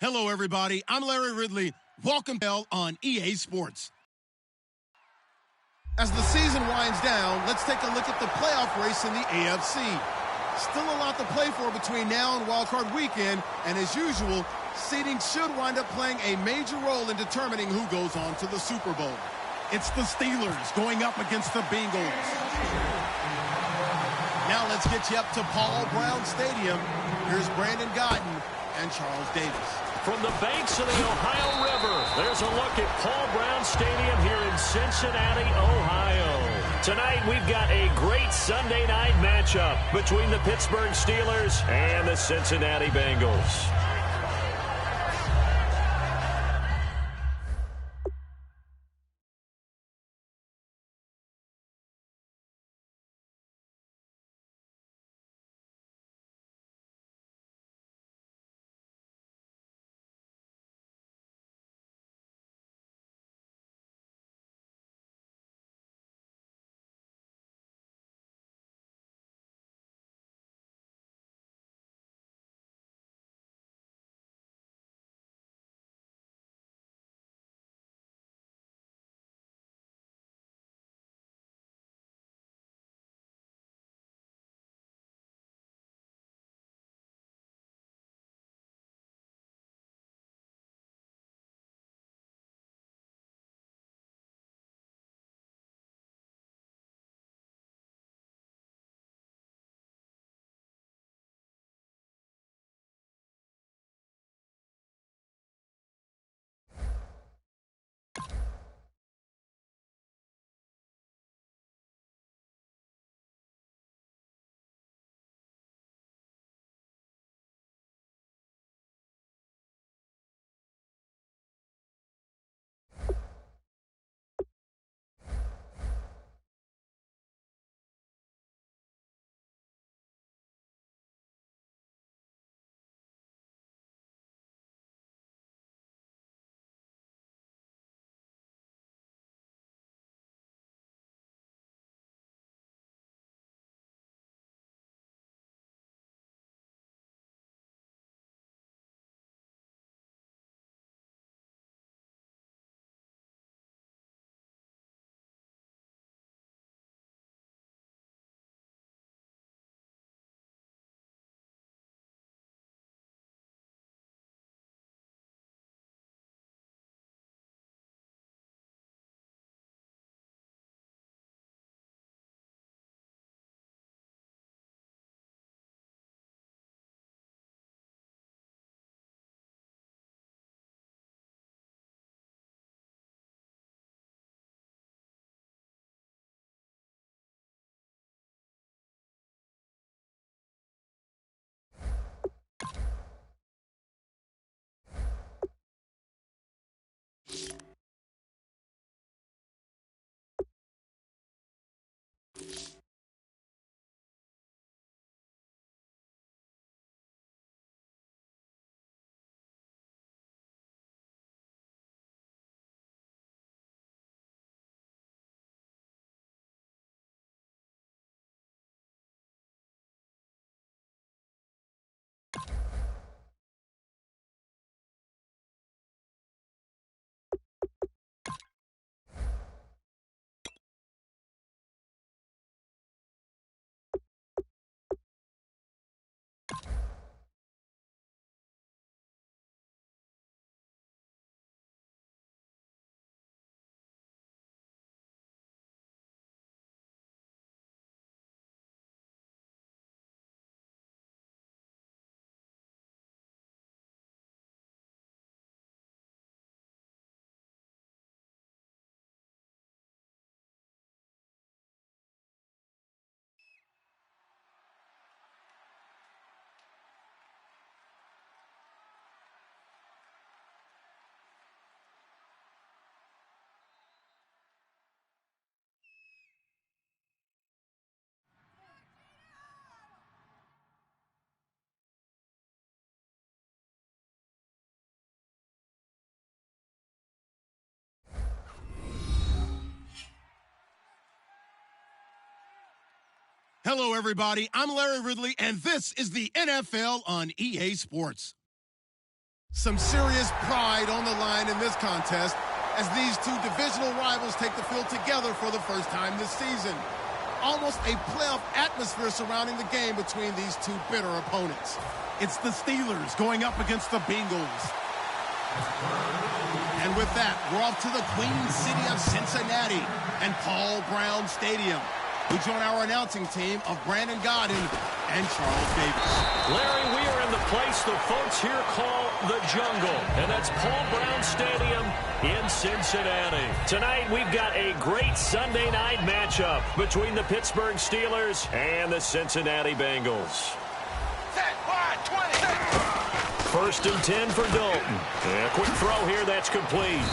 Hello, everybody. I'm Larry Ridley. Welcome on EA Sports. As the season winds down, let's take a look at the playoff race in the AFC. Still a lot to play for between now and wildcard weekend, and as usual, seeding should wind up playing a major role in determining who goes on to the Super Bowl. It's the Steelers going up against the Bengals. Now let's get you up to Paul Brown Stadium. Here's Brandon Godden and Charles Davis. From the banks of the Ohio River, there's a look at Paul Brown Stadium here in Cincinnati, Ohio. Tonight, we've got a great Sunday night matchup between the Pittsburgh Steelers and the Cincinnati Bengals. Hello, everybody. I'm Larry Ridley, and this is the NFL on EA Sports. Some serious pride on the line in this contest as these two divisional rivals take the field together for the first time this season. Almost a playoff atmosphere surrounding the game between these two bitter opponents. It's the Steelers going up against the Bengals. And with that, we're off to the Queen City of Cincinnati and Paul Brown Stadium. We join our announcing team of Brandon Godden and Charles Davis. Larry, we are in the place the folks here call the Jungle, and that's Paul Brown Stadium in Cincinnati. Tonight, we've got a great Sunday night matchup between the Pittsburgh Steelers and the Cincinnati Bengals. Set, wide, 20, set. First and 10 for Dalton. And a quick throw here, that's complete.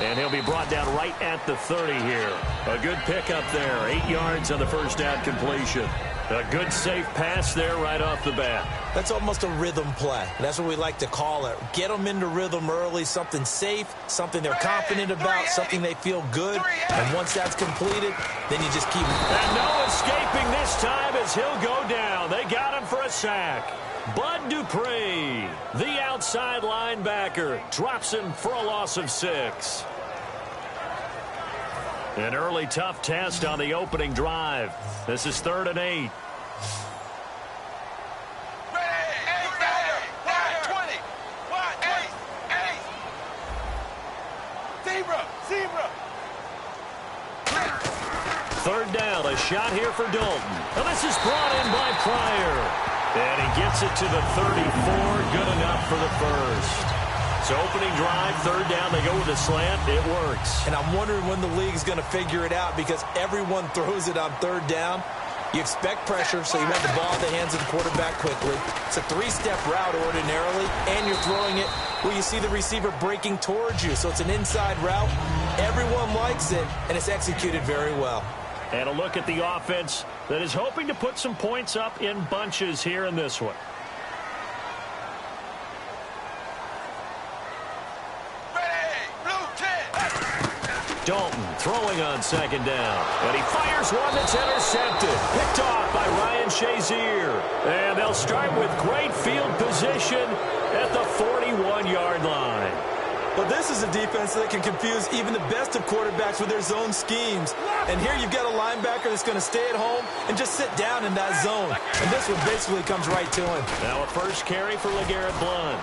And he'll be brought down right at the 30 here. A good pickup there, 8 yards on the first down completion. A good safe pass there right off the bat. That's almost a rhythm play. That's what we like to call it. Get them into rhythm early, something safe, something they're confident about, something they feel good. And once that's completed, then you just keep... And no escaping this time as he'll go down. They got him for a sack. Bud Dupree, the outside linebacker, drops him for a loss of 6. An early tough test on the opening drive. This is 3rd and 8. Zebra. Third down, a shot here for Dalton. Now this is brought in by Pryor. And he gets it to the 34, good enough for the first. So opening drive, 3rd down, they go with a slant, it works. And I'm wondering when the league's going to figure it out because everyone throws it on 3rd down. You expect pressure, so you want the ball in the hands of the quarterback quickly. It's a 3-step route ordinarily, and you're throwing it where you see the receiver breaking towards you. So it's an inside route. Everyone likes it, and it's executed very well. And a look at the offense that is hoping to put some points up in bunches here in this one. Ready, blue 10. Dalton throwing on 2nd down. And he fires one that's intercepted. Picked off by Ryan Shazier. And they'll start with great field position at the 41-yard line. But this is a defense that can confuse even the best of quarterbacks with their zone schemes. And here you've got a linebacker that's going to stay at home and just sit down in that zone. And this one basically comes right to him. Now a first carry for LeGarrette Blount.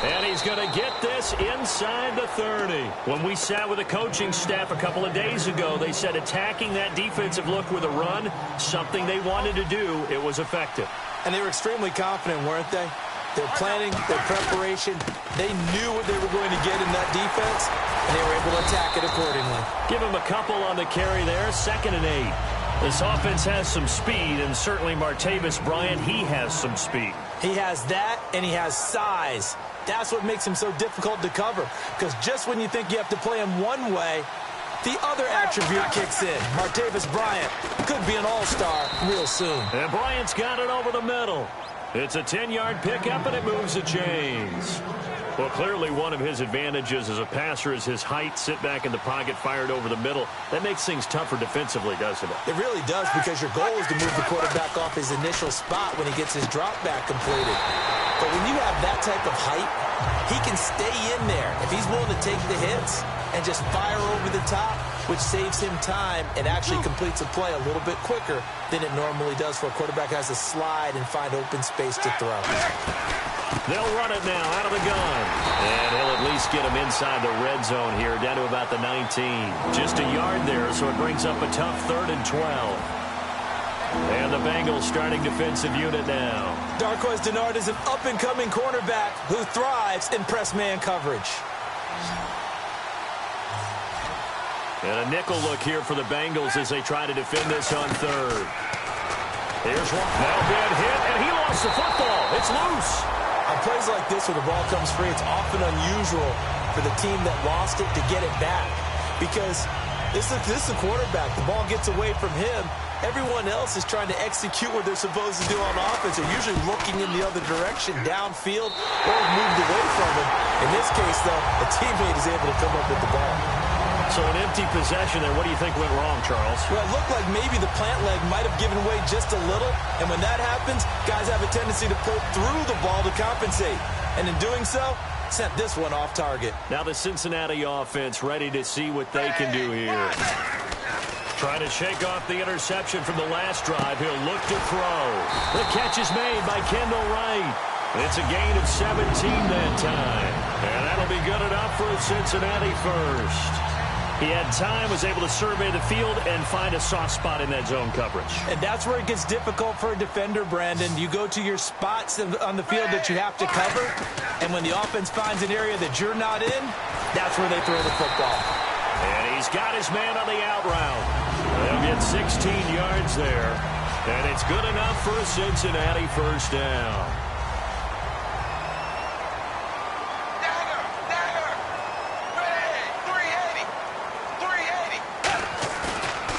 And he's going to get this inside the 30. When we sat with the coaching staff a couple of days ago, they said attacking that defensive look with a run, something they wanted to do, it was effective. And they were extremely confident, weren't they? Their planning, their preparation, they knew what they were going to get in that defense, and they were able to attack it accordingly. Give him a couple on the carry there, 2nd and 8. This offense has some speed, and certainly Martavis Bryant, he has some speed. He has that, and he has size. That's what makes him so difficult to cover, because just when you think you have to play him one way, the other attribute kicks in. Martavis Bryant could be an all-star real soon. And Bryant's got it over the middle. It's a 10-yard pickup, and it moves the chains. Well, clearly one of his advantages as a passer is his height. Sit back in the pocket, fired over the middle. That makes things tougher defensively, doesn't it? It really does, because your goal is to move the quarterback off his initial spot when he gets his drop back completed. But when you have that type of height, he can stay in there if he's willing to take the hits and just fire over the top, which saves him time and actually completes a play a little bit quicker than it normally does for a quarterback who has to slide and find open space to throw. They'll run it now out of the gun. And he'll at least get him inside the red zone here, down to about the 19. Just a yard there, so it brings up a tough 3rd and 12. And the Bengals starting defensive unit now. Darqueze Dennard is an up-and-coming cornerback who thrives in press man coverage. And a nickel look here for the Bengals as they try to defend this on 3rd. Here's one. Now bad hit, and he lost the football. It's loose. On plays like this where the ball comes free, it's often unusual for the team that lost it to get it back. Because this is a quarterback. The ball gets away from him. Everyone else is trying to execute what they're supposed to do on offense. They're usually looking in the other direction, downfield, or moved away from him. In this case, though, a teammate is able to come up with the ball. So an empty possession there. What do you think went wrong, Charles? Well, it looked like maybe the plant leg might have given way just a little. And when that happens, guys have a tendency to pull through the ball to compensate. And in doing so, sent this one off target. Now the Cincinnati offense ready to see what they can do here. Trying to shake off the interception from the last drive. He'll look to throw. The catch is made by Kendall Wright. It's a gain of 17 that time. And that'll be good enough for a Cincinnati first. He had time, was able to survey the field and find a soft spot in that zone coverage. And that's where it gets difficult for a defender, Brandon. You go to your spots on the field that you have to cover, and when the offense finds an area that you're not in, that's where they throw the football. And he's got his man on the out route. They'll get 16 yards there, and it's good enough for a Cincinnati first down.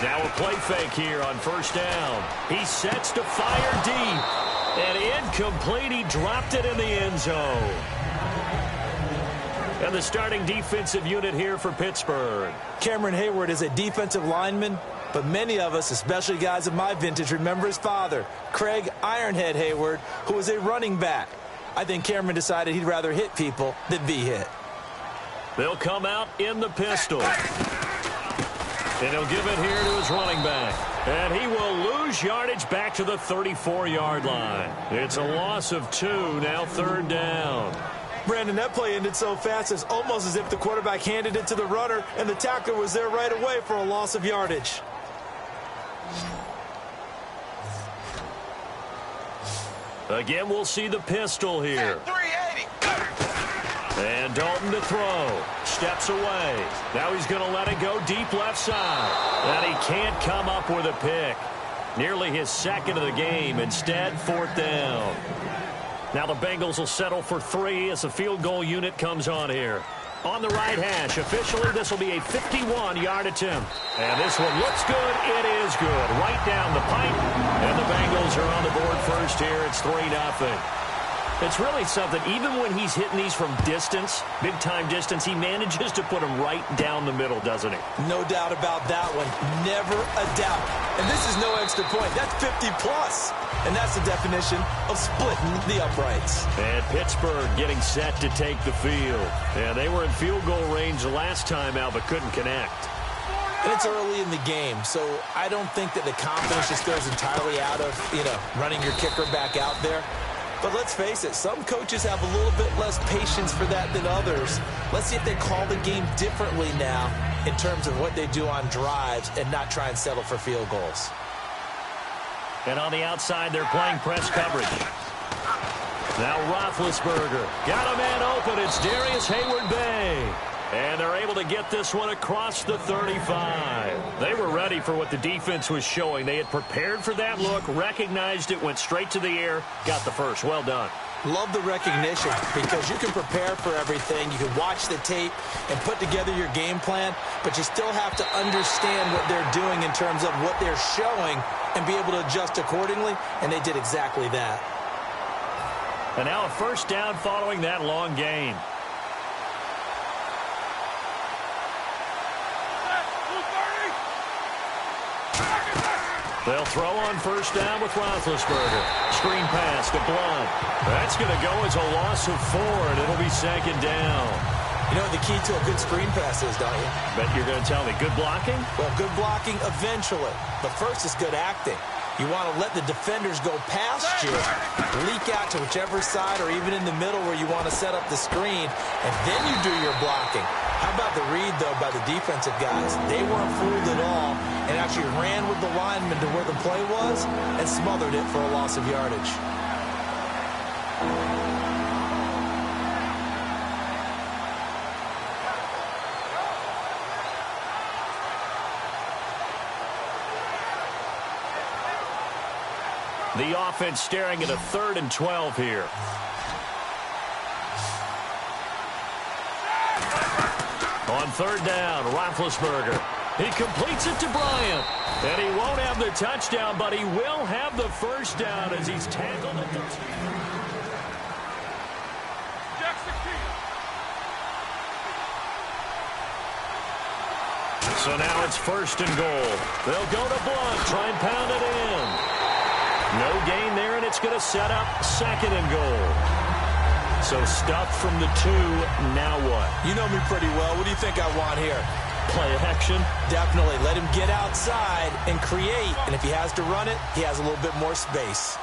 Now a play fake here on first down. He sets to fire deep. And incomplete. He dropped it in the end zone. And the starting defensive unit here for Pittsburgh. Cameron Hayward is a defensive lineman, but many of us, especially guys of my vintage, remember his father, Craig Ironhead Hayward, who was a running back. I think Cameron decided he'd rather hit people than be hit. They'll come out in the pistol. And he'll give it here to his running back. And he will lose yardage back to the 34-yard line. It's a loss of 2, now third down. Brandon, that play ended so fast, it's almost as if the quarterback handed it to the runner, and the tackler was there right away for a loss of yardage. Again, we'll see the pistol here. 380. And Dalton to throw. Steps away. Now he's going to let it go deep left side. And he can't come up with a pick. Nearly his second of the game. Instead, fourth down. Now the Bengals will settle for 3 as the field goal unit comes on here. On the right hash, officially this will be a 51-yard attempt. And this one looks good. It is good. Right down the pipe. And the Bengals are on the board first here. It's 3-0. It's really something. Even when he's hitting these from distance, big-time distance, he manages to put them right down the middle, doesn't he? No doubt about that one. Never a doubt. And this is no extra point. That's 50-plus. And that's the definition of splitting the uprights. And Pittsburgh getting set to take the field. And they were in field goal range the last time out, but couldn't connect. And it's early in the game, so I don't think that the confidence just goes entirely out of, running your kicker back out there. But let's face it, some coaches have a little bit less patience for that than others. Let's see if they call the game differently now in terms of what they do on drives and not try and settle for field goals. And on the outside, they're playing press coverage. Now Roethlisberger. Got a man open. It's Darius Hayward-Bay. And they're able to get this one across the 35. They were ready for what the defense was showing. They had prepared for that look, recognized it, went straight to the air, got the first. Well done. Love the recognition because you can prepare for everything. You can watch the tape and put together your game plan, but you still have to understand what they're doing in terms of what they're showing and be able to adjust accordingly, and they did exactly that. And now a first down following that long gain. They'll throw on first down with Roethlisberger. Screen pass to Blunt. That's going to go as a loss of 4, and it'll be second down. You know what the key to a good screen pass is, don't you? Bet you're going to tell me good blocking? Well, good blocking eventually. But first is good acting. You want to let the defenders go past you, leak out to whichever side or even in the middle where you want to set up the screen, and then you do your blocking. How about the read, though, by the defensive guys? They weren't fooled at all and actually ran with the lineman to where the play was and smothered it for a loss of yardage. The offense staring at a 3rd and 12 here. On 3rd down, Roethlisberger. He completes it to Bryant. And he won't have the touchdown, but he will have the first down as he's tackled at the 10. So now it's 1st and goal. They'll go to Blunt, try and pound it in. No gain there, and it's going to set up 2nd and goal. So stuff from the 2. Now what? You know me pretty well. What do you think I want here? Play action? Definitely. Let him get outside and create. And if he has to run it, he has a little bit more space.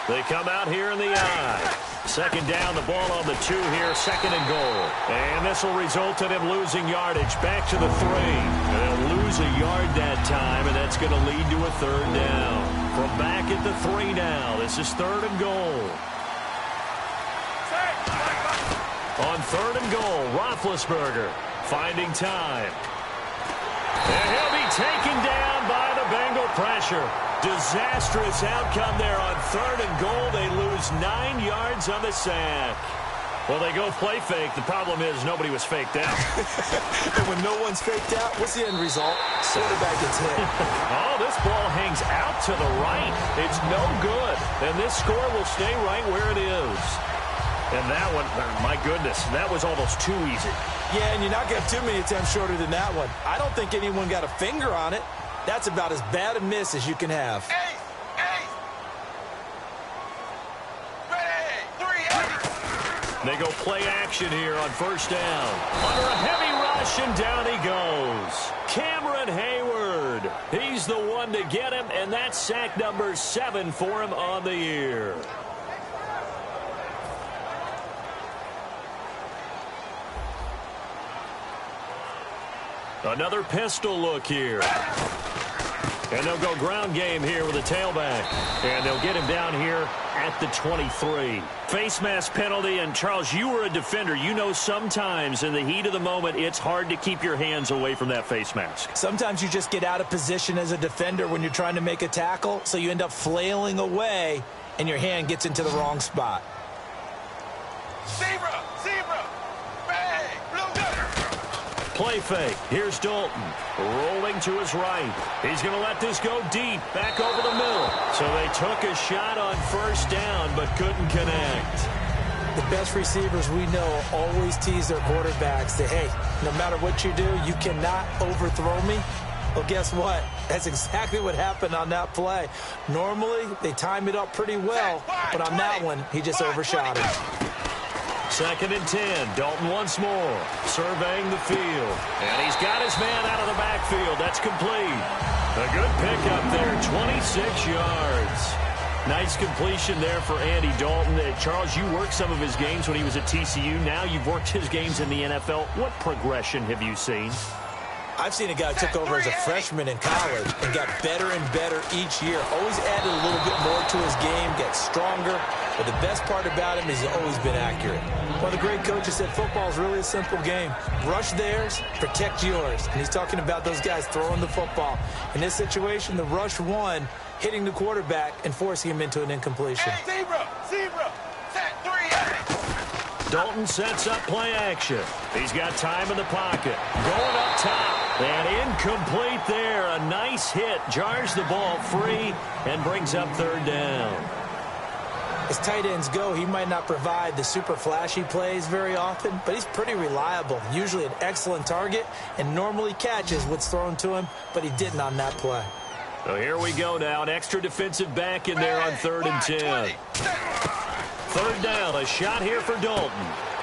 They come out here in the eye. Second down, the ball on the 2 here, 2nd and goal. And this will result in him losing yardage back to the 3. And they'll lose a yard that time, and that's going to lead to a 3rd down. From back at the 3 now, this is 3rd and goal. On 3rd and goal, Roethlisberger finding time. And he'll be taken down by the Bengal pressure. Disastrous outcome there on 3rd and goal. They lose 9 yards on the sack. Well, they go play fake. The problem is nobody was faked out. And when no one's faked out, what's the end result? Quarterback gets hit. Oh, this ball hangs out to the right. It's no good. And this score will stay right where it is. And that one, my goodness, that was almost too easy. Yeah, and you're not going to have too many attempts shorter than that one. I don't think anyone got a finger on it. That's about as bad a miss as you can have. They go play action here on 1st down. Under a heavy rush, and down he goes. Cameron Hayward. He's the one to get him, and that's sack number 7 for him on the year. Another pistol look here. And they'll go ground game here with a tailback. And they'll get him down here at the 23. Face mask penalty. And, Charles, you were a defender. You know sometimes in the heat of the moment, it's hard to keep your hands away from that face mask. Sometimes you just get out of position as a defender when you're trying to make a tackle, so you end up flailing away, and your hand gets into the wrong spot. Zebra! Zebra! Bang! Blue! Play fake. Here's Dalton. Rolling to his right. He's going to let this go deep. Back over the middle. So they took a shot on 1st down, but couldn't connect. The best receivers we know always tease their quarterbacks that, hey, no matter what you do, you cannot overthrow me. Well, guess what? That's exactly what happened on that play. Normally, they time it up pretty well, but on that one, he just overshot it. 2nd and 10. Dalton once more. Surveying the field. And he's got his man out of the backfield. That's complete. A good pickup there. 26 yards. Nice completion there for Andy Dalton. Charles, you worked some of his games when he was at TCU. Now you've worked his games in the NFL. What progression have you seen? I've seen a guy who took over as a freshman in college and got better and better each year. Always added a little bit more to his game, got stronger. But the best part about him is he's always been accurate. One of the great coaches said football is really a simple game. Rush theirs, protect yours. And he's talking about those guys throwing the football. In this situation, the rush won, hitting the quarterback and forcing him into an incompletion. Hey, zebra! Zebra! Set 3. Dalton sets up play action. He's got time in the pocket. Going up top. And incomplete there. A nice hit. Jars the ball free and brings up 3rd down. As tight ends go, he might not provide the super flashy plays very often, but he's pretty reliable. Usually an excellent target and normally catches what's thrown to him, but he didn't on that play. So here we go now. An extra defensive back in there on 3rd and 10. 3rd down. A shot here for Dalton.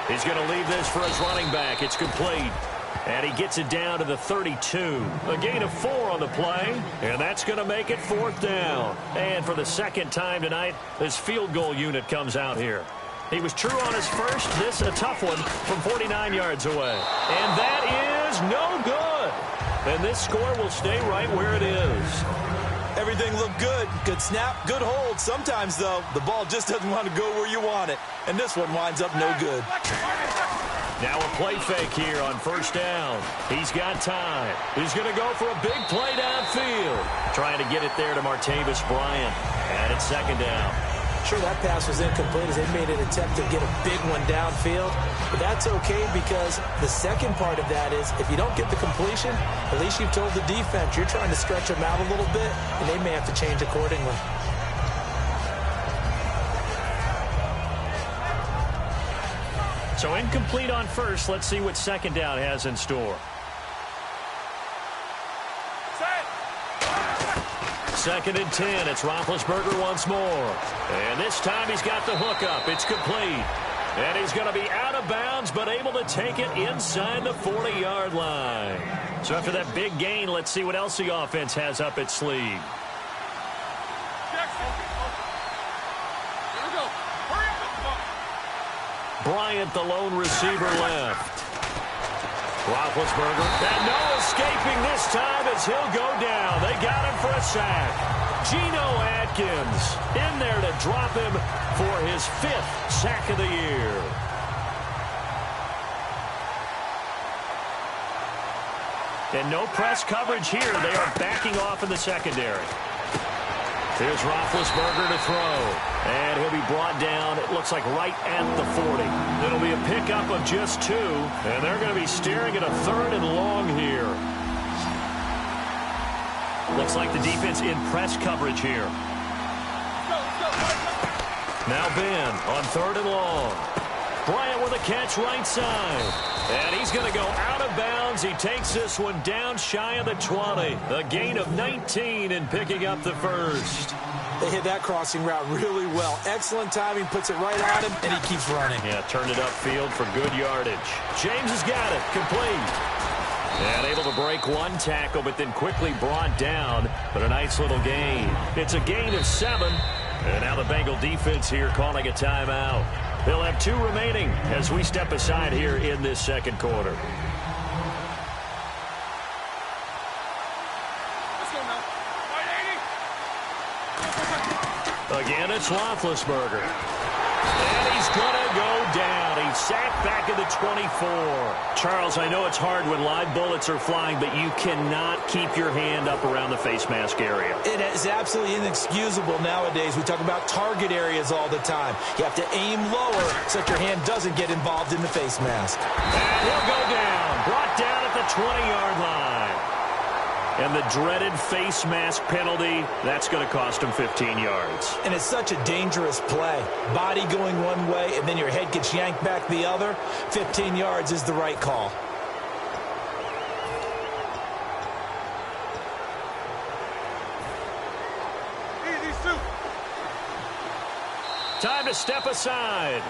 He's going to leave this for his running back. It's complete. And he gets it down to the 32. A gain of 4 on the play. And that's going to make it 4th down. And for the 2nd time tonight, this field goal unit comes out here. He was true on his first. This a tough one from 49 yards away. And that is no good. And this score will stay right where it is. Everything looked good. Good snap, good hold. Sometimes, though, the ball just doesn't want to go where you want it. And this one winds up no good. Now a play fake here on 1st down. He's got time. He's going to go for a big play downfield. Trying to get it there to Martavis Bryant. And it's 2nd down. Sure, that pass was incomplete as they made an attempt to get a big one downfield. But that's okay because the second part of that is if you don't get the completion, at least you've told the defense you're trying to stretch them out a little bit, and they may have to change accordingly. So incomplete on first. Let's see what 2nd down has in store. 2nd and 10. It's Roethlisberger once more. And this time he's got the hook up. It's complete. And he's going to be out of bounds, but able to take it inside the 40-yard line. So after that big gain, let's see what else the offense has up its sleeve. Bryant, the lone receiver, left. Roethlisberger, and no escaping this time as he'll go down. They got him for a sack. Geno Atkins in there to drop him for his 5th sack of the year. And no press coverage here. They are backing off in the secondary. Here's Roethlisberger to throw. And he'll be brought down, it looks like, right at the 40. It'll be a pickup of just 2. And they're going to be staring at a 3rd and long here. Looks like the defense in press coverage here. Now Ben on 3rd and long. Bryant with a catch right side. And he's going to go out of bounds. He takes this one down shy of the 20. A gain of 19 in picking up the 1st. They hit that crossing route really well. Excellent timing, puts it right on him, and he keeps running. Yeah, turned it upfield for good yardage. James has got it, complete. And able to break one tackle, but then quickly brought down. But a nice little gain. It's a gain of 7. And now the Bengal defense here calling a timeout. They'll have 2 remaining as we step aside here in this 2nd quarter. Again, it's Roethlisberger. And he's going to go down. He's sacked back at the 24. Charles, I know it's hard when live bullets are flying, but you cannot keep your hand up around the face mask area. It is absolutely inexcusable nowadays. We talk about target areas all the time. You have to aim lower so that your hand doesn't get involved in the face mask. And he'll go down. Brought down at the 20-yard line. And the dreaded face mask penalty, that's going to cost him 15 yards. And it's such a dangerous play. Body going one way, and then your head gets yanked back the other. 15 yards is the right call. Time to step aside.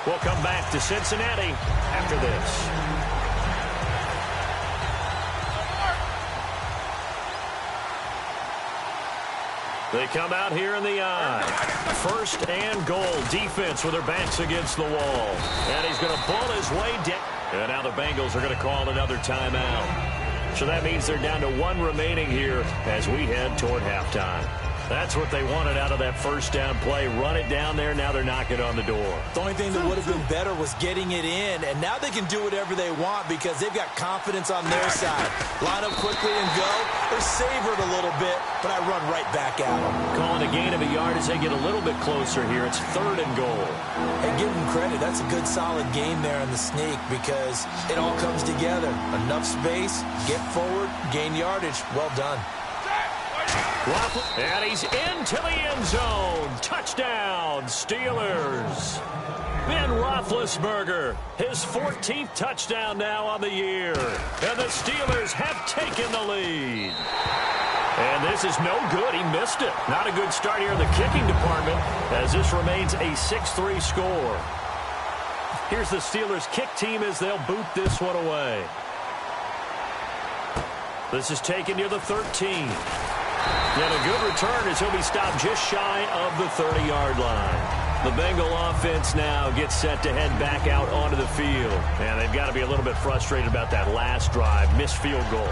We'll come back to Cincinnati after this. They come out here in the eye. 1st and goal. Defense with their backs against the wall. And he's going to pull his way down. And now the Bengals are going to call another timeout. So that means they're down to 1 remaining here as we head toward halftime. That's what they wanted out of that 1st down play. Run it down there. Now they're knocking on the door. The only thing that would have been better was getting it in. And now they can do whatever they want because they've got confidence on their side. Line up quickly and go. Or savor it a little bit, but I run right back at them. Calling a gain of a yard as they get a little bit closer here. It's 3rd and goal. And give them credit. That's a good, solid game there in the sneak because it all comes together. Enough space, get forward, gain yardage. Well done. And he's into the end zone. Touchdown, Steelers. Ben Roethlisberger, his 14th touchdown now on the year. And the Steelers have taken the lead. And this is no good. He missed it. Not a good start here in the kicking department as this remains a 6-3 score. Here's the Steelers kick team as they'll boot this one away. This is taken near the 13. And a good return as he'll be stopped just shy of the 30-yard line. The Bengal offense now gets set to head back out onto the field. And they've got to be a little bit frustrated about that last drive, missed field goal.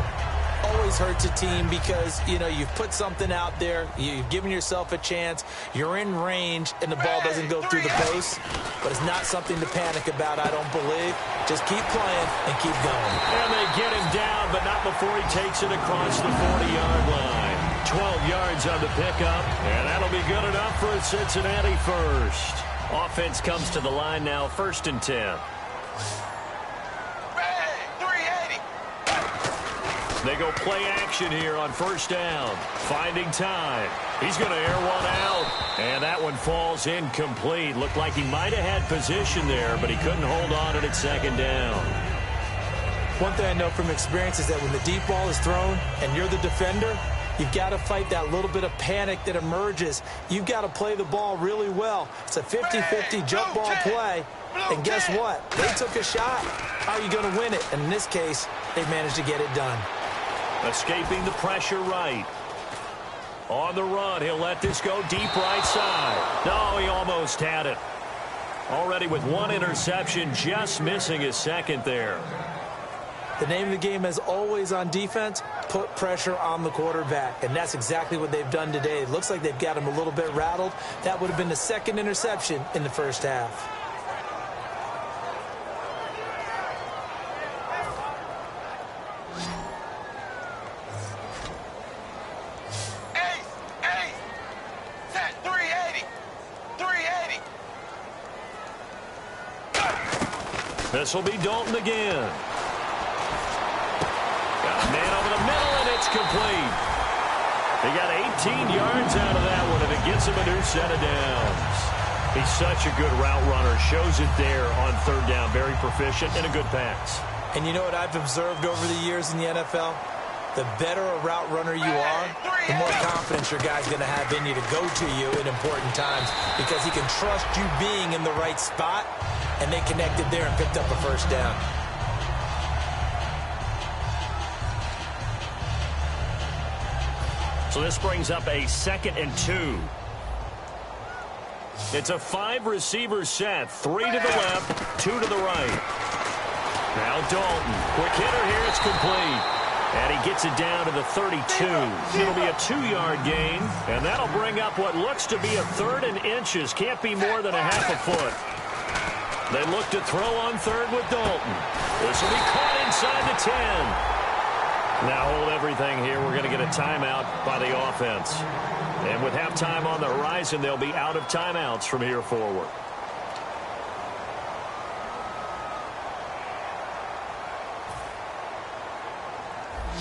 Always hurts a team because, you know, you've put something out there, you've given yourself a chance, you're in range, and the ball doesn't go through the post. But it's not something to panic about, I don't believe. Just keep playing and keep going. And they get him down, but not before he takes it across the 40-yard line. 12 yards on the pickup, and that'll be good enough for a Cincinnati first. Offense comes to the line now, 1st and 10. They go play action here on 1st down. Finding time. He's going to air one out. And that one falls incomplete. Looked like he might have had position there, but he couldn't hold on to it at 2nd down. One thing I know from experience is that when the deep ball is thrown and you're the defender, You've got to fight that little bit of panic that emerges. You've got to play the ball really well. It's a 50-50 jump ball play. And guess what? They took a shot. How are you going to win it? And in this case, they managed to get it done. Escaping the pressure right. On the run, he'll let this go deep right side. No, he almost had it. Already with one interception, just missing his second there. The name of the game, as always on defense, put pressure on the quarterback. And that's exactly what they've done today. It looks like they've got him a little bit rattled. That would have been the second interception in the first half. This will be Dalton again. Got a man over the middle, and it's complete. He got 18 yards out of that one, and it gets him a new set of downs. He's such a good route runner. Shows it there on third down. Very proficient and a good pass. And you know what I've observed over the years in the NFL? The better a route runner you are, the more confidence your guy's going to have in you to go to you in important times because he can trust you being in the right spot, and they connected there and picked up a first down. So this brings up a 2nd and 2. It's a 5-receiver set. 3 to the left, 2 to the right. Now Dalton. Quick hitter here. It's complete. And he gets it down to the 32. It'll be a 2-yard gain. And that'll bring up what looks to be a 3rd and inches. Can't be more than a half a foot. They look to throw on 3rd with Dalton. This will be caught inside the 10. Now hold everything here. We're going to get a timeout by the offense. And with halftime on the horizon, they'll be out of timeouts from here forward.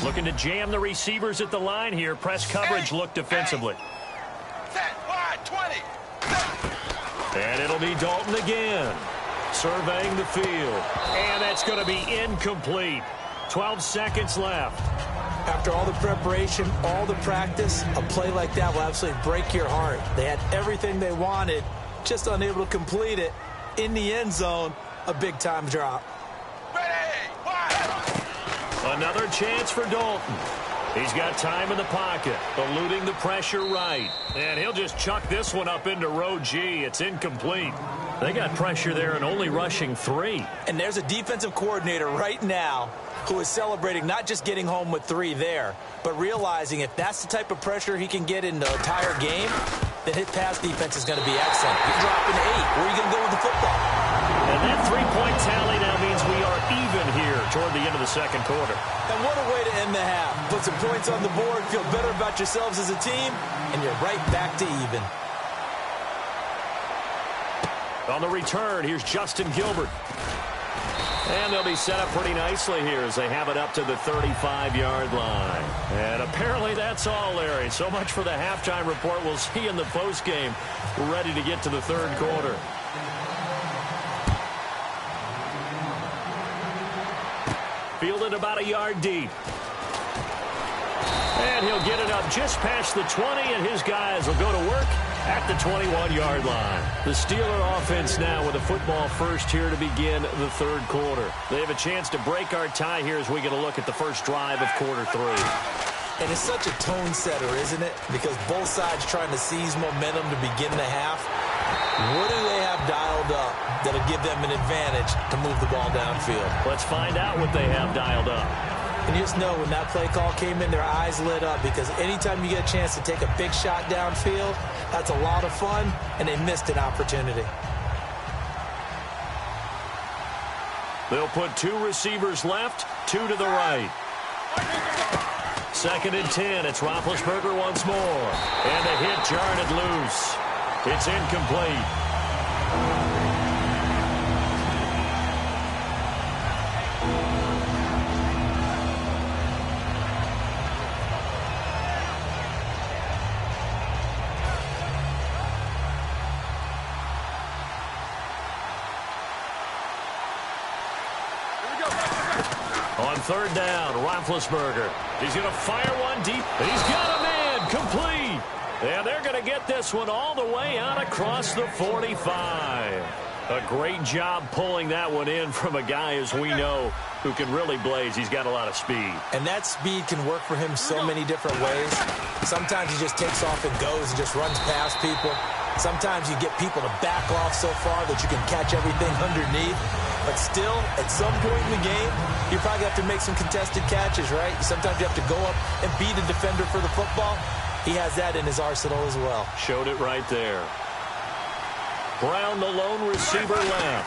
Looking to jam the receivers at the line here. Press coverage look defensively. Set wide 20. And it'll be Dalton again. Surveying the field. And that's going to be incomplete. 12 seconds left. After all the preparation, all the practice, a play like that will absolutely break your heart. They had everything they wanted, just unable to complete it. In the end zone, a big-time drop. Ready, wide. Another chance for Dalton. He's got time in the pocket, eluding the pressure right. And he'll just chuck this one up into row G. It's incomplete. They got pressure there and only rushing 3. And there's a defensive coordinator right now who is celebrating not just getting home with 3 there, but realizing if that's the type of pressure he can get in the entire game, then his pass defense is going to be excellent. You're dropping 8. Where are you going to go with the football? And that 3-point tally now means we are even here toward the end of the second quarter. And what a way to end the half. Put some points on the board, feel better about yourselves as a team, and you're right back to even. On the return, here's Justin Gilbert. And they'll be set up pretty nicely here as they have it up to the 35-yard line. And apparently that's all, Larry. So much for the halftime report. We'll see in the postgame. We're ready to get to the third quarter. Fielded about a yard deep. And he'll get it up just past the 20, and his guys will go to work at the 21-yard line. The Steeler offense now with a football first here to begin the third quarter. They have a chance to break our tie here as we get a look at the first drive of quarter 3. And it's such a tone setter, isn't it? Because both sides trying to seize momentum to begin the half. What do they have dialed up that'll give them an advantage to move the ball downfield? Let's find out what they have dialed up. And you just know when that play call came in, their eyes lit up because anytime you get a chance to take a big shot downfield, that's a lot of fun, and they missed an opportunity. They'll put 2 receivers left, 2 to the right. 2nd and 10. It's Roethlisberger once more. And a hit jarred it loose. It's incomplete. On third down, Roethlisberger. He's going to fire one deep. He's got him get this one all the way out across the 45. A great job pulling that one in from a guy, as we know, who can really blaze. He's got a lot of speed. And that speed can work for him so many different ways. Sometimes he just takes off and goes and just runs past people. Sometimes you get people to back off so far that you can catch everything underneath. But still, at some point in the game, you probably have to make some contested catches, right? Sometimes you have to go up and beat a defender for the football. He has that in his arsenal as well. Showed it right there. Brown, the lone receiver left.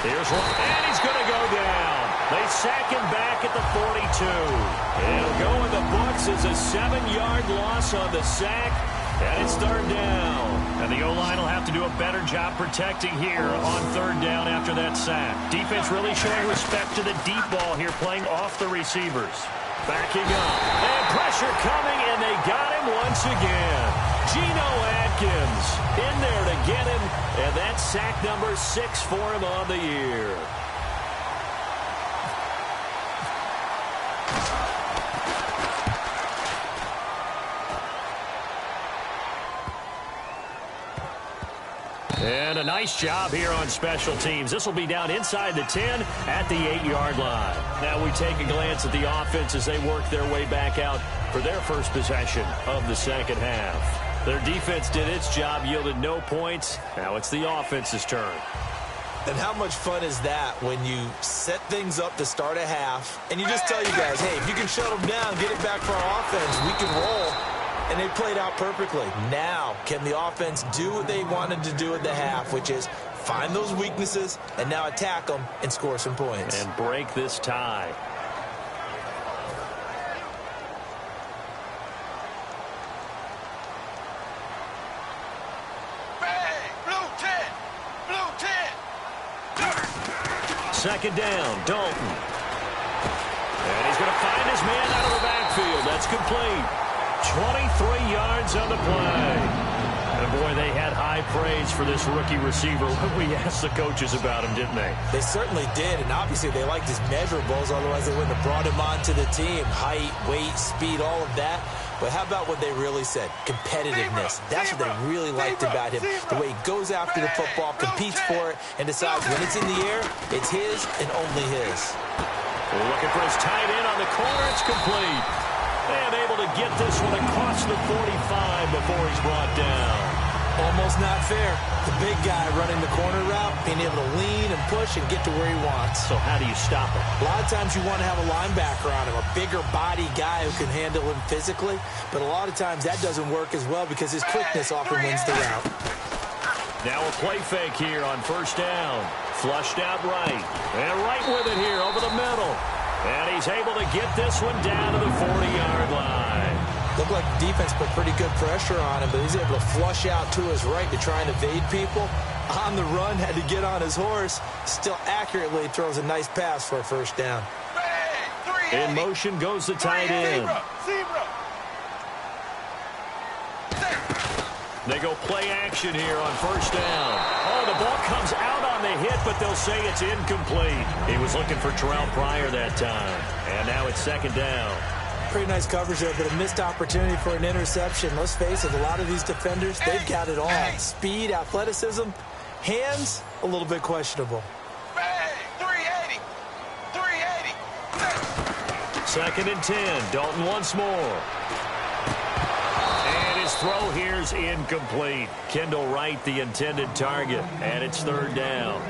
Here's one, and he's going to go down. They sack him back at the 42. It'll go in the books as a 7-yard loss on the sack, and it's third down. And the O-line will have to do a better job protecting here on third down after that sack. Defense really showing respect to the deep ball here, playing off the receivers. Backing up, and pressure coming, and they got him once again. Geno Atkins in there to get him, and that's sack number 6 for him on the year. And a nice job here on special teams. This will be down inside the 10 at the 8-yard line. Now we take a glance at the offense as they work their way back out for their first possession of the second half. Their defense did its job, yielded no points. Now it's the offense's turn. And how much fun is that when you set things up to start a half, and you just tell you guys, hey, if you can shut them down, get it back for our offense, we can roll. And they played out perfectly. Now, can the offense do what they wanted to do at the half, which is find those weaknesses and now attack them and score some points. And break this tie. Bang! Blue 10! Blue 10! Second down, Dalton. And he's going to find his man out of the backfield. That's complete. 23 yards on the play. And, boy, they had high praise for this rookie receiver when we asked the coaches about him, didn't they? They certainly did, and obviously they liked his measurables, otherwise they wouldn't have brought him onto the team. Height, weight, speed, all of that. But how about what they really said? Competitiveness. That's what they really liked about him. The way he goes after the football, competes for it, and decides when it's in the air, it's his and only his. Looking for his tight end on the corner. It's complete. And able to get this one across the 45 before he's brought down. Almost not fair. The big guy running the corner route, being able to lean and push and get to where he wants. So how do you stop him? A lot of times you want to have a linebacker on him, a bigger body guy who can handle him physically. But a lot of times that doesn't work as well because his quickness often wins the route. Now a play fake here on first down. Flushed out right. And right with it here over the middle. And he's able to get this one down to the 40-yard line. Looked like the defense put pretty good pressure on him, but he's able to flush out to his right to try and evade people. On the run, had to get on his horse. Still accurately throws a nice pass for a first down. In motion goes the tight end. They go play action here on first down. Oh, the ball comes out on the hit, but they'll say it's incomplete. He was looking for Terrell Pryor that time. And now it's second down. Pretty nice coverage there, but a missed opportunity for an interception. Let's face it, a lot of these defenders, they've got it all. Speed, athleticism, hands, a little bit questionable. 380. 380. Second and 10. Dalton once more. And his throw here's incomplete. Kendall Wright, the intended target, and it's third down.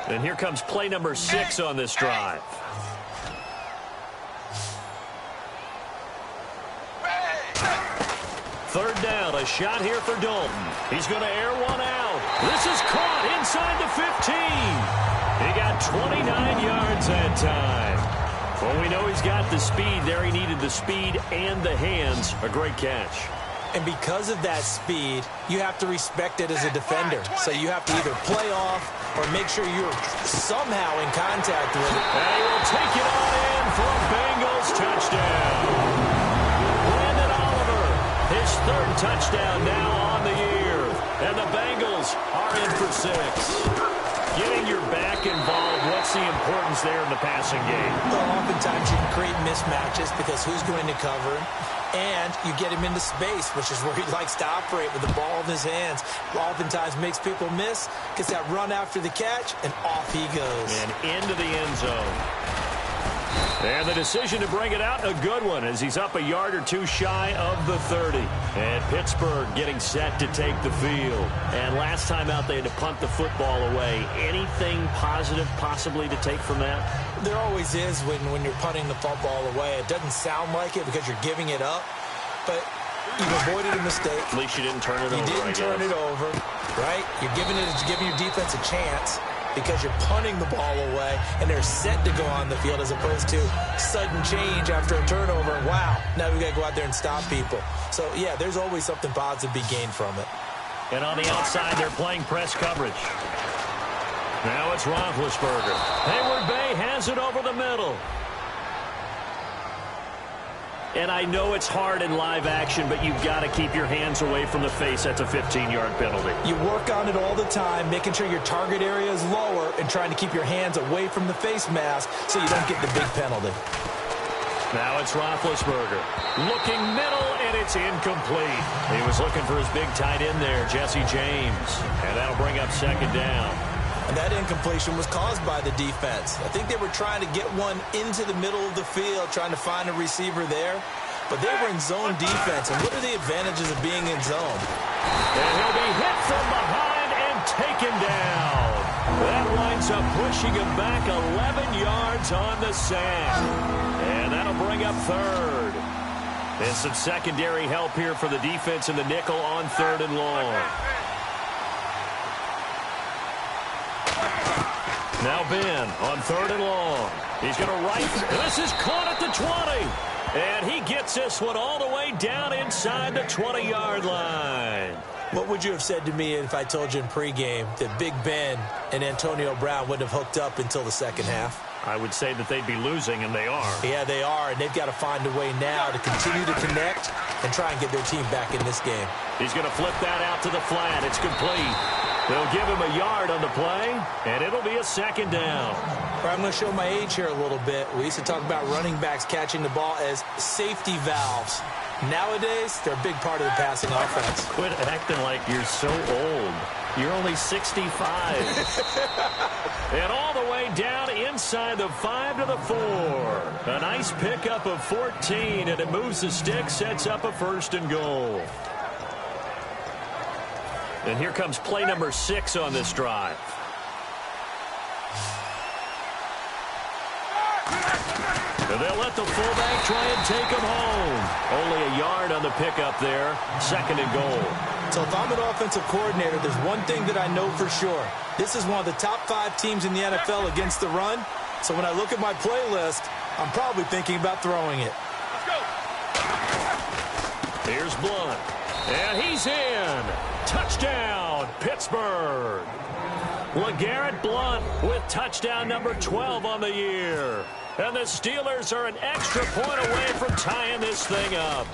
And here comes play number 6 on this drive. Third down, a shot here for Dalton. He's going to air one out. This is caught inside the 15. He got 29 yards that time. Well, we know he's got the speed there. He needed the speed and the hands. A great catch. And because of that speed, you have to respect it as a defender. So you have to either play off or make sure you're somehow in contact with it. And he will take it on in for a Bengals touchdown. Brandon Oliver, his third touchdown now on the year. And the Bengals are in for 6. Getting your back involved, what's the importance there in the passing game? Well, oftentimes you can create mismatches because who's going to cover him? And you get him into space, which is where he likes to operate with the ball in his hands. Oftentimes makes people miss, gets that run after the catch, and off he goes. And into the end zone. And the decision to bring it out, a good one, as he's up a yard or two shy of the 30. And Pittsburgh getting set to take the field. And last time out, they had to punt the football away. Anything positive possibly to take from that? There always is when you're punting the football away. It doesn't sound like it because you're giving it up, but you've avoided a mistake. At least you didn't turn it over. You didn't turn it over, right? You're giving your defense a chance because you're punting the ball away, and they're set to go on the field as opposed to sudden change after a turnover. Wow, now we got to go out there and stop people. So, yeah, there's always something positive to be gained from it. And on the outside, they're playing press coverage. Now it's Roethlisberger. Hayward Bay has it over the middle. And I know it's hard in live action, but you've got to keep your hands away from the face. That's a 15-yard penalty. You work on it all the time, making sure your target area is lower and trying to keep your hands away from the face mask so you don't get the big penalty. Now it's Roethlisberger. Looking middle, and it's incomplete. He was looking for his big tight end there, Jesse James. And that'll bring up second down. And that incompletion was caused by the defense. I think they were trying to get one into the middle of the field, trying to find a receiver there. But they were in zone defense. And what are the advantages of being in zone? And he'll be hit from behind and taken down. That winds up pushing him back 11 yards on the sack. And that'll bring up third. And some secondary help here for the defense in the nickel on 3rd and long. Now Ben on 3rd and long. He's going to rifle. This is caught at the 20. And he gets this one all the way down inside the 20-yard line. What would you have said to me if I told you in pregame that Big Ben and Antonio Brown wouldn't have hooked up until the second half? I would say that they'd be losing, and they are. Yeah, they are, and they've got to find a way now to continue to connect and try and get their team back in this game. He's going to flip that out to the flat. It's complete. They'll give him a yard on the play, and it'll be a second down. I'm going to show my age here a little bit. We used to talk about running backs catching the ball as safety valves. Nowadays, they're a big part of the passing offense. Quit acting like you're so old. You're only 65. And all the way down inside the 5 to the 4. A nice pickup of 14, and it moves the stick, sets up a 1st and goal. And here comes play number 6 on this drive. And they'll let the fullback try and take him home. Only a yard on the pickup there. 2nd and goal. So if I'm an offensive coordinator, there's one thing that I know for sure. This is one of the top 5 teams in the NFL against the run. So when I look at my playlist, I'm probably thinking about throwing it. Let's go. Here's Blunt. And he's in. Touchdown, Pittsburgh. LeGarrette Blunt with touchdown number 12 on the year. And the Steelers are an extra point away from tying this thing up.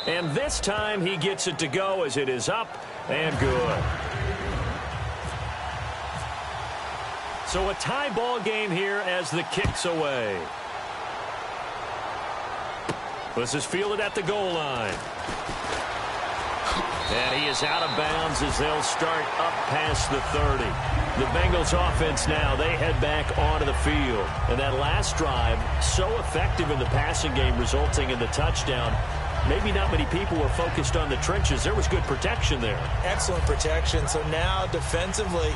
And this time he gets it to go as it is up and good. So a tie ball game here as the kick's away. This is fielded at the goal line. And he is out of bounds as they'll start up past the 30. The Bengals offense now, they head back onto the field. And that last drive, so effective in the passing game, resulting in the touchdown. Maybe not many people were focused on the trenches. There was good protection there. Excellent protection. So now defensively,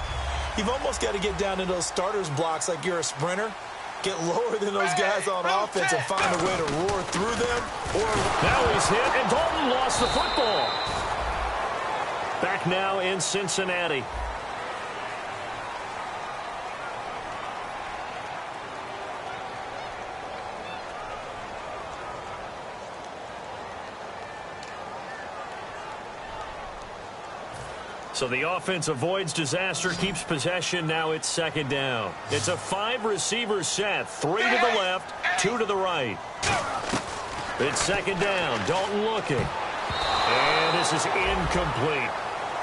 you've almost got to get down to those starters blocks like you're a sprinter. Get lower than those guys on offense and find a way to roar through them. Or now he's hit, and Dalton lost the football. Back now in Cincinnati. So the offense avoids disaster, keeps possession. Now it's 2nd down. It's a 5-receiver set. 3 to the left, 2 to the right. It's 2nd down. Dalton looking. And this is incomplete.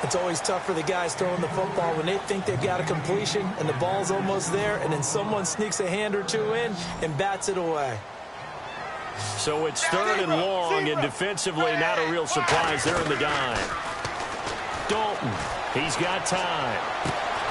It's always tough for the guys throwing the football when they think they've got a completion and the ball's almost there, and then someone sneaks a hand or two in and bats it away. So it's 3rd and long, and defensively not a real surprise there in the dime. Dalton, he's got time.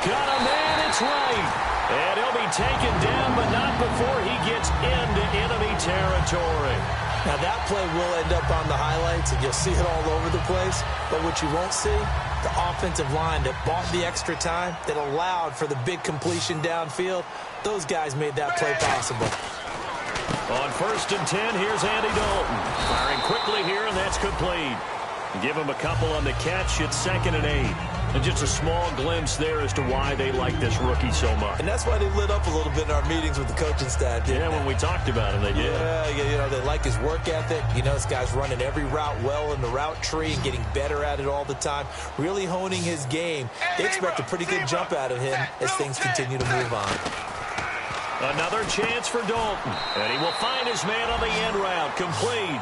Got a man, it's right. And he'll be taken down, but not before he gets into enemy territory. Now that play will end up on the highlights, and you'll see it all over the place. But what you won't see, the offensive line that bought the extra time, that allowed for the big completion downfield, those guys made that play possible. On 1st and 10, here's Andy Dalton. Firing quickly here, and that's complete. Give him a couple on the catch. It's 2nd and 8. And just a small glimpse there as to why they like this rookie so much. And that's why they lit up a little bit in our meetings with the coaching staff. Yeah, when we talked about him, they did. Yeah, they like his work ethic. This guy's running every route well in the route tree and getting better at it all the time, really honing his game. They expect a pretty good jump out of him as things continue to move on. Another chance for Dalton, and he will find his man on the end route, complete.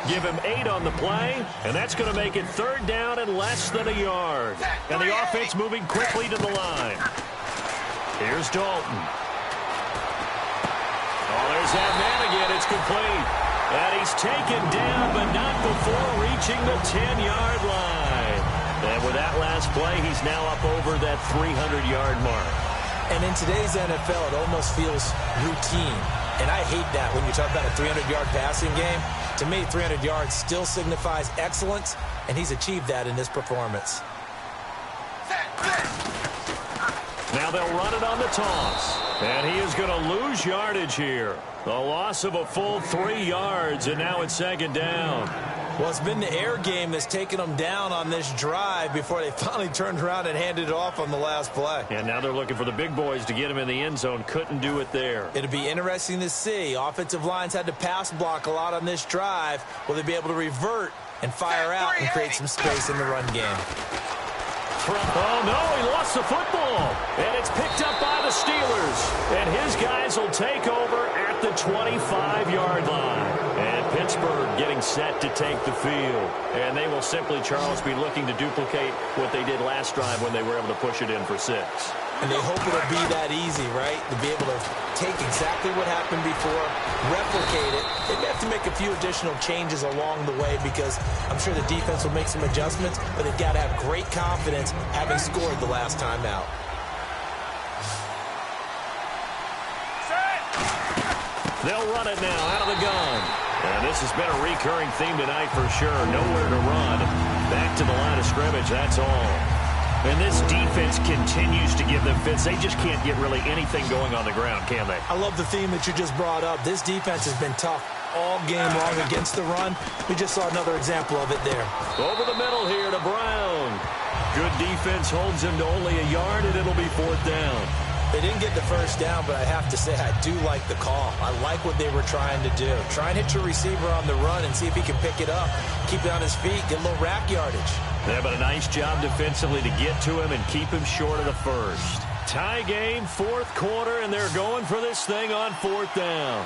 Give him 8 on the play, and that's going to make it 3rd down and less than a yard. And the offense moving quickly to the line. Here's Dalton. Oh, there's that man again. It's complete. And he's taken down, but not before reaching the 10-yard line. And with that last play, he's now up over that 300-yard mark. And in today's NFL, it almost feels routine. And I hate that when you talk about a 300-yard passing game. To me, 300 yards still signifies excellence, and he's achieved that in this performance. Now they'll run it on the toss. And he is going to lose yardage here. A loss of a full 3 yards, and now it's 2nd down. Well, it's been the air game that's taken them down on this drive before they finally turned around and handed it off on the last play. And now they're looking for the big boys to get him in the end zone. Couldn't do it there. It'll be interesting to see. Offensive lines had to pass block a lot on this drive. Will they be able to revert and fire out and create some space in the run game? Oh, no, he lost the football. And it's picked up by the Steelers. And his guys will take over at the 25-yard line. And Pittsburgh getting set to take the field. And they will simply, Charles, be looking to duplicate what they did last drive when they were able to push it in for 6. And they hope it'll be that easy, right? To be able to take exactly what happened before, replicate it. They may have to make a few additional changes along the way because I'm sure the defense will make some adjustments, but they've got to have great confidence having scored the last time out. They'll run it now out of the gun. And this has been a recurring theme tonight for sure. Nowhere to run. Back to the line of scrimmage, that's all. And this defense continues to give them fits. They just can't get really anything going on the ground, can they? I love the theme that you just brought up. This defense has been tough all game long against the run. We just saw another example of it there. Over the middle here to Brown. Good defense holds him to only a yard, and it'll be 4th down. They didn't get the first down, but I have to say I do like the call. I like what they were trying to do. Try and hit your receiver on the run and see if he can pick it up. Keep it on his feet, get a little rack yardage. Yeah, but a nice job defensively to get to him and keep him short of the first. Tie game, 4th quarter, and they're going for this thing on 4th down.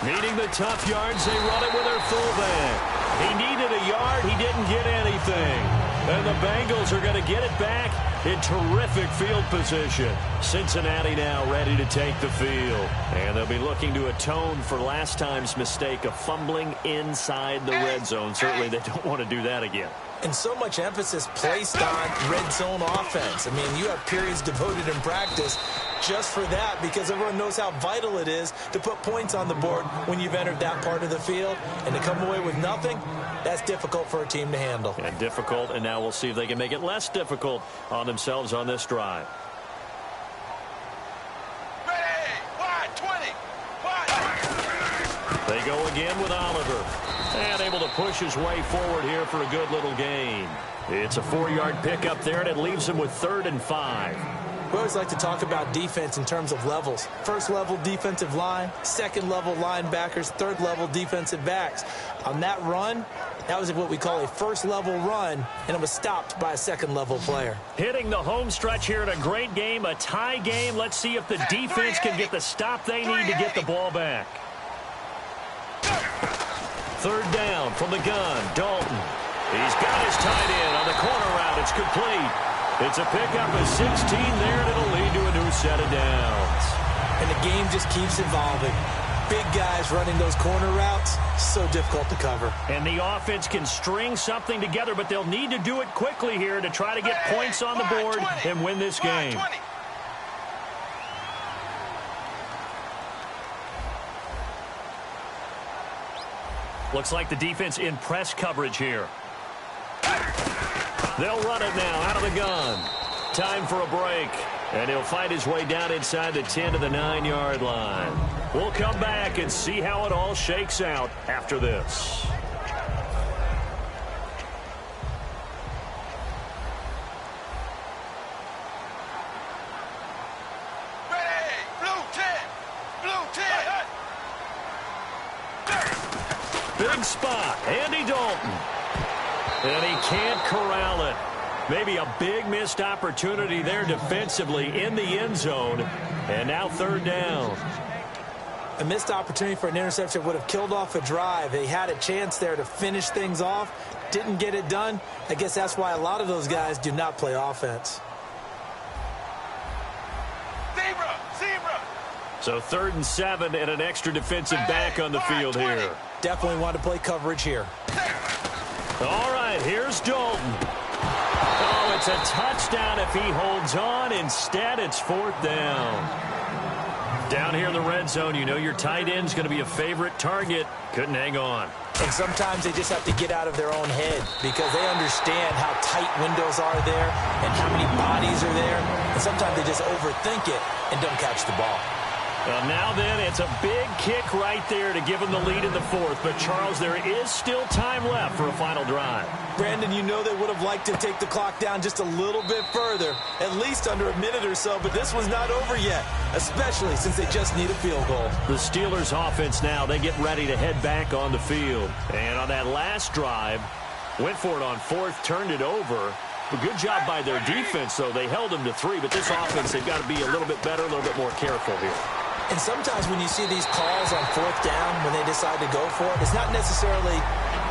Needing the tough yards, they run it with their fullback. He needed a yard, he didn't get anything. And the Bengals are going to get it back in terrific field position. Cincinnati now ready to take the field. And they'll be looking to atone for last time's mistake of fumbling inside the red zone. Certainly they don't want to do that again. And so much emphasis placed on red zone offense. I mean, you have periods devoted in practice just for that because everyone knows how vital it is to put points on the board when you've entered that part of the field. And to come away with nothing, that's difficult for a team to handle. And difficult, and now we'll see if they can make it less difficult on themselves on this drive. Ready, wide, 20, wide. They go again with Oliver. And able to push his way forward here for a good little gain. It's a 4-yard pickup there, and it leaves him with 3rd and 5. We always like to talk about defense in terms of levels. First level defensive line, second level linebackers, third level defensive backs. On that run, that was what we call a first level run, and it was stopped by a second level player. Hitting the home stretch here in a great game, a tie game. Let's see if the defense can get the stop they need to get the ball back. 3rd down from the gun, Dalton. He's got his tight end on the corner route. It's complete. It's a pickup of 16 there, and it'll lead to a new set of downs. And the game just keeps evolving. Big guys running those corner routes, so difficult to cover. And the offense can string something together, but they'll need to do it quickly here to try to get points on the board and win this game. Looks like the defense in press coverage here. They'll run it now out of the gun. Time for a break. And he'll fight his way down inside the 10 to the 9-yard line. We'll come back and see how it all shakes out after this. Ready, blue 10, blue 10. Big spot, Andy Dalton. And he can't corral it. Maybe a big missed opportunity there defensively in the end zone. And now third down. A missed opportunity for an interception would have killed off a drive. They had a chance there to finish things off. Didn't get it done. I guess that's why a lot of those guys do not play offense. Zebra. So 3rd and 7 and an extra defensive back on the field here. Definitely want to play coverage here. All right, here's Dalton. Oh, it's a touchdown if he holds on. Instead, it's 4th down. Down here in the red zone, you know your tight end's going to be a favorite target. Couldn't hang on. And sometimes they just have to get out of their own head because they understand how tight windows are there and how many bodies are there. And sometimes they just overthink it and don't catch the ball. Well, now then, it's a big kick right there to give them the lead in the 4th. But, Charles, there is still time left for a final drive. Brandon, you know they would have liked to take the clock down just a little bit further, at least under a minute or so, but this one's not over yet, especially since they just need a field goal. The Steelers' offense now, they get ready to head back on the field. And on that last drive, went for it on 4th, turned it over. A good job by their defense, though. They held them to 3, but this offense, they've got to be a little bit better, a little bit more careful here. And sometimes when you see these calls on 4th down, when they decide to go for it, it's not necessarily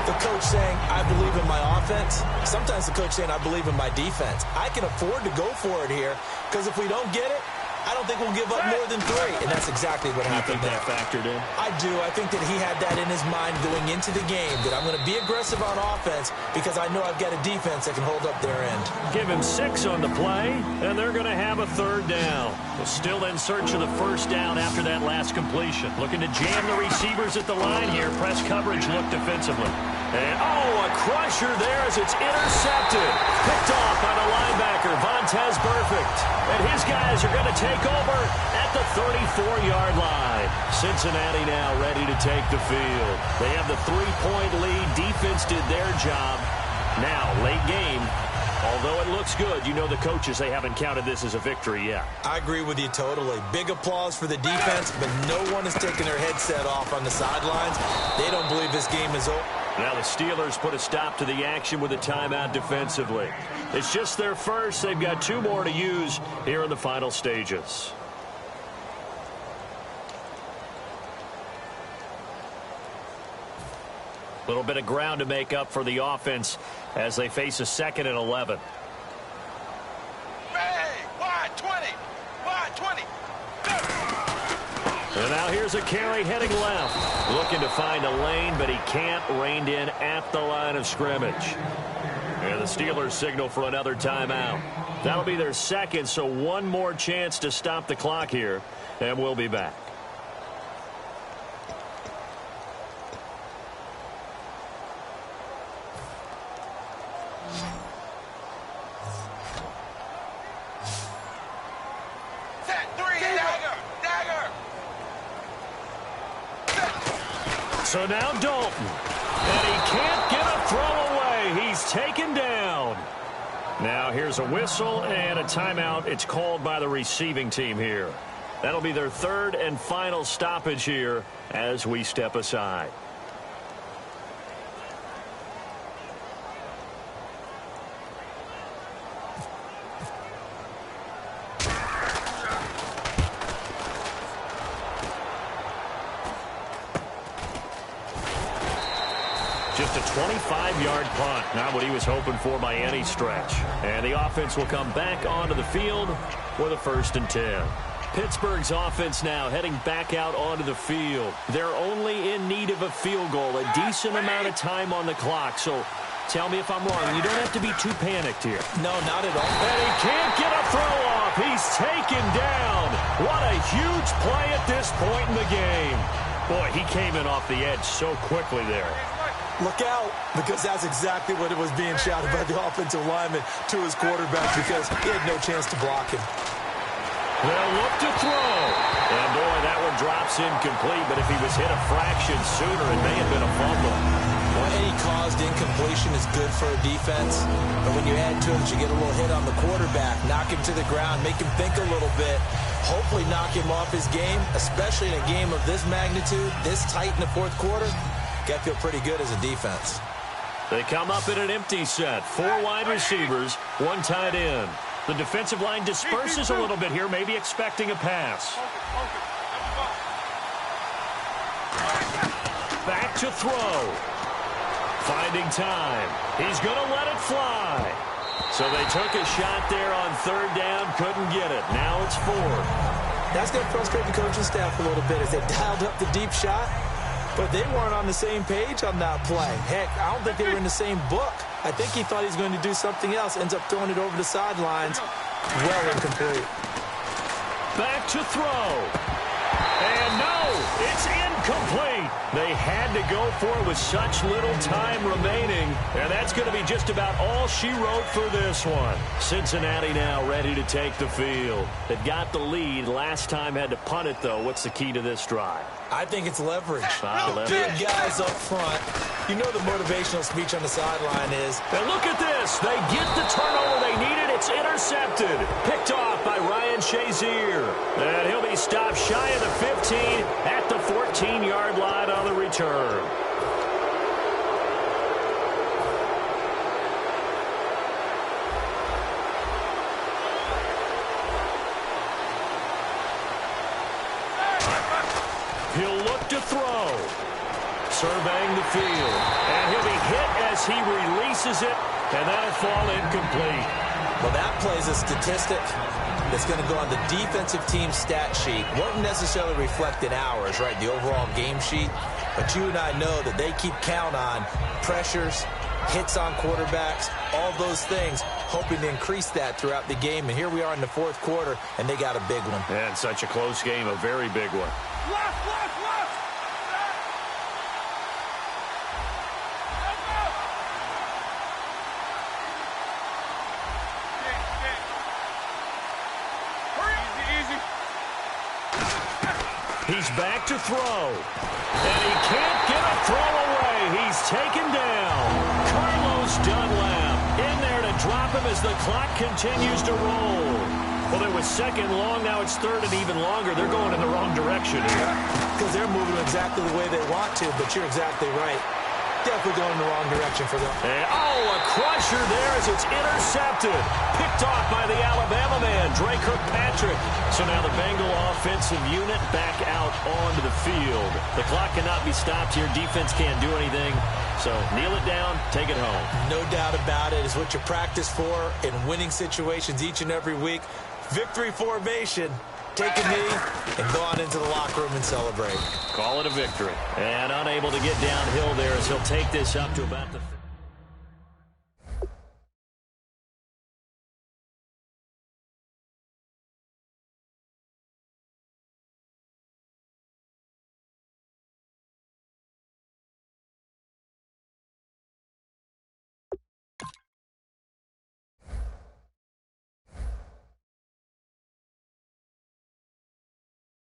the coach saying, I believe in my offense. Sometimes the coach saying, I believe in my defense. I can afford to go for it here because if we don't get it, I don't think we'll give up more than 3. And that's exactly what happened there. You think that factored in? I do. I think that he had that in his mind going into the game, that I'm going to be aggressive on offense because I know I've got a defense that can hold up their end. Give him 6 on the play, and they're going to have a 3rd down. Well, still in search of the 1st down after that last completion. Looking to jam the receivers at the line here. Press coverage look defensively. And, a crusher there as it's intercepted. Picked off by the linebacker, Vontaze Burfict. And his guys are going to take over at the 34-yard line. Cincinnati now ready to take the field. They have the 3-point lead. Defense did their job. Now, late game. Although it looks good, you know the coaches, they haven't counted this as a victory yet. I agree with you totally. Big applause for the defense, but no one is taking their headset off on the sidelines. They don't believe this game is over. Now the Steelers put a stop to the action with a timeout defensively. It's just their first. They've got 2 more to use here in the final stages. A little bit of ground to make up for the offense as they face a 2nd and 11. Hey, wide 20, wide 20. And now here's a carry heading left. Looking to find a lane, but he can't. Reined in at the line of scrimmage. And the Steelers signal for another timeout. That'll be their 2nd, so 1 more chance to stop the clock here. And we'll be back. So now Dalton, and he can't get a throw away. He's taken down. Now here's a whistle and a timeout. It's called by the receiving team here. That'll be their 3rd and final stoppage here as we step aside. Just a 25-yard punt. Not what he was hoping for by any stretch. And the offense will come back onto the field with a 1st and 10. Pittsburgh's offense now heading back out onto the field. They're only in need of a field goal, a decent amount of time on the clock. So tell me if I'm wrong. You don't have to be too panicked here. No, not at all. And he can't get a throw off. He's taken down. What a huge play at this point in the game. Boy, he came in off the edge so quickly there. Look out, because that's exactly what it was being shouted by the offensive lineman to his quarterback, because he had no chance to block him. They'll look to throw. And, boy, that one drops incomplete, but if he was hit a fraction sooner, it may have been a fumble. Well, any caused incompletion is good for a defense, but when you add to it, you get a little hit on the quarterback, knock him to the ground, make him think a little bit, hopefully knock him off his game, especially in a game of this magnitude, this tight in the 4th quarter. Got to feel pretty good as a defense. They come up in an empty set. 4 wide receivers, 1 tight end. The defensive line disperses a little bit here, maybe expecting a pass. Back to throw. Finding time. He's going to let it fly. So they took a shot there on 3rd down, couldn't get it. Now it's 4th. That's going to frustrate the coaching staff a little bit as they dialed up the deep shot, but they weren't on the same page on that play. Heck, I don't think they were in the same book. I think he thought he was going to do something else, ends up throwing it over the sidelines. Well incomplete. Back to throw. And no, it's incomplete. They had to go for it with such little time remaining. And that's going to be just about all she wrote for this one. Cincinnati now ready to take the field. They've got the lead. Last time had to punt it, though. What's the key to this drive? I think it's leverage. Leverage. Big guys up front. You know the motivational speech on the sideline is. And look at this. They get the turnover they needed. It's intercepted. Picked off by Ryan Shazier. And he'll be stopped shy of the 15 at the 14-yard line on the return. He'll look to throw. Surveying the field. And he'll be hit as he releases it. And that'll fall incomplete. Well, that plays a statistic that's going to go on the defensive team stat sheet. Won't necessarily reflect in ours, right, the overall game sheet. But you and I know that they keep count on pressures, hits on quarterbacks, all those things, hoping to increase that throughout the game. And here we are in the 4th quarter, and they got a big one. And such a close game, a very big one. Left, left, left. He's back to throw. And he can't get a throw away. He's taken down. Carlos Dunlap in there to drop him as the clock continues to roll. Well, it was 2nd long. Now it's 3rd and even longer. They're going in the wrong direction here. Because they're moving exactly the way they want to, but you're exactly right. Definitely going in the wrong direction for them. And, a crusher there as it's intercepted. Picked off by the Alabama man, Dre Kirkpatrick. So now the Bengal offensive unit back out onto the field. The clock cannot be stopped here. Defense can't do anything. So kneel it down, take it home. No doubt about it. It's what you practice for in winning situations each and every week. Victory formation. Take a knee and go on into the locker room and celebrate. Call it a victory. And unable to get downhill there as he'll take this up to about the